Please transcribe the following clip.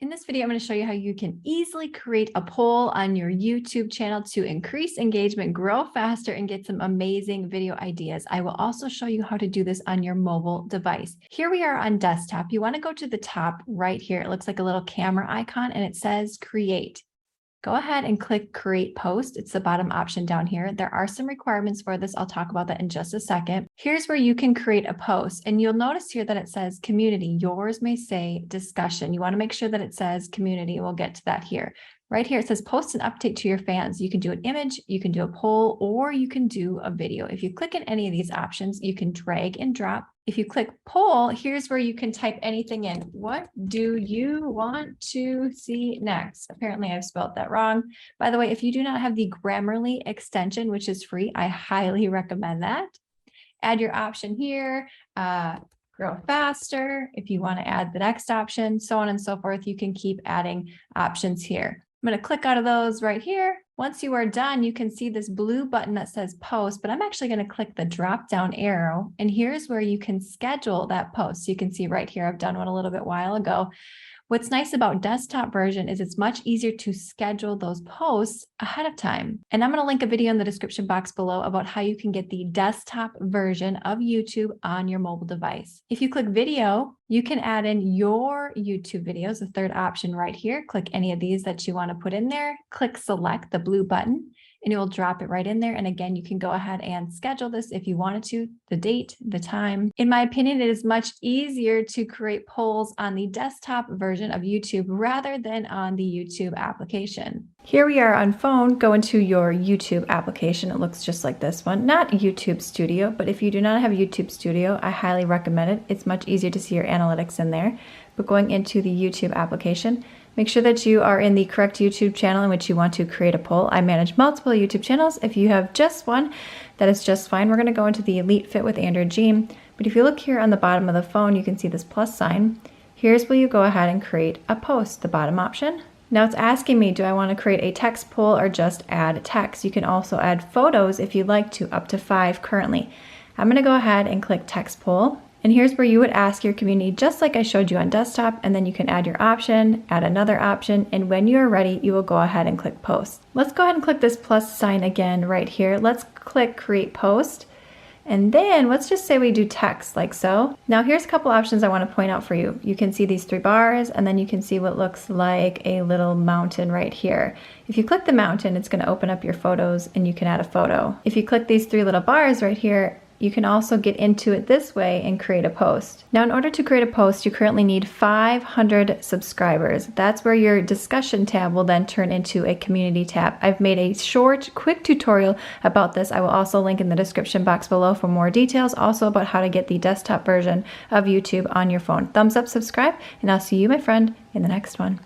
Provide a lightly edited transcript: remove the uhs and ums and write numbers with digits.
In this video, I'm going to show you how you can easily create a poll on your YouTube channel to increase engagement, grow faster, and get some amazing video ideas. I will also show you how to do this on your mobile device. Here we are on desktop. You want to go to the top right here. It looks like a little camera icon and it says create. Go ahead and click create post. It's the bottom option down here. There are some requirements for this. I'll talk about that in just a second. Here's where you can create a post, and you'll notice here that it says community. Yours may say discussion. You want to make sure that it says community. We'll get to that here. Right here, it says post an update to your fans. You can do an image, you can do a poll, or you can do a video. If you click in any of these options, you can drag and drop. If you click poll, here's where you can type anything in. What do you want to see next? Apparently I've spelled that wrong. By the way, if you do not have the Grammarly extension, which is free, I highly recommend that. Add your option here. Grow faster. If you want to add the next option, so on and so forth, you can keep adding options here. I'm going to click out of those right here. Once you are done, you can see this blue button that says post, but I'm actually going to click the drop down arrow. And here's where you can schedule that post. So you can see right here, I've done one a little bit while ago. What's nice about desktop version is it's much easier to schedule those posts ahead of time. And I'm going to link a video in the description box below about how you can get the desktop version of YouTube on your mobile device. If you click video, you can add in your YouTube videos, the third option right here. Click any of these that you want to put in there. Click select the blue button, and it will drop it right in there. And again, you can go ahead and schedule this if you wanted to, the date, the time. In my opinion, it is much easier to create polls on the desktop version of YouTube rather than on the YouTube application. Here we are on phone. Go into your YouTube application. It looks just like this one, not YouTube Studio, but if you do not have YouTube Studio, I highly recommend it. It's much easier to see your analytics in there. But going into the YouTube application, make sure that you are in the correct YouTube channel in which you want to create a poll. I manage multiple YouTube channels. If you have just one, that is just fine. We're going to go into the Elite Fit with Andrea Jean. But if you look here on the bottom of the phone, you can see this plus sign. Here's where you go ahead and create a post, the bottom option. Now it's asking me, do I want to create a text poll or just add text? You can also add photos if you'd like to, up to 5 currently. I'm going to go ahead and click text poll. And here's where you would ask your community, just like I showed you on desktop, and then you can add your option, add another option, and when you are ready, you will go ahead and click post. Let's go ahead and click this plus sign again right here. Let's click create post. And then let's just say we do text like so. Now here's a couple options I want to point out for you. You can see these 3 bars, and then you can see what looks like a little mountain right here. If you click the mountain, it's going to open up your photos and you can add a photo. If you click these 3 little bars right here, you can also get into it this way and create a post. Now, in order to create a post, you currently need 500 subscribers. That's where your discussion tab will then turn into a community tab. I've made a short, quick tutorial about this. I will also link in the description box below for more details, also about how to get the desktop version of YouTube on your phone. Thumbs up, subscribe, and I'll see you, my friend, in the next one.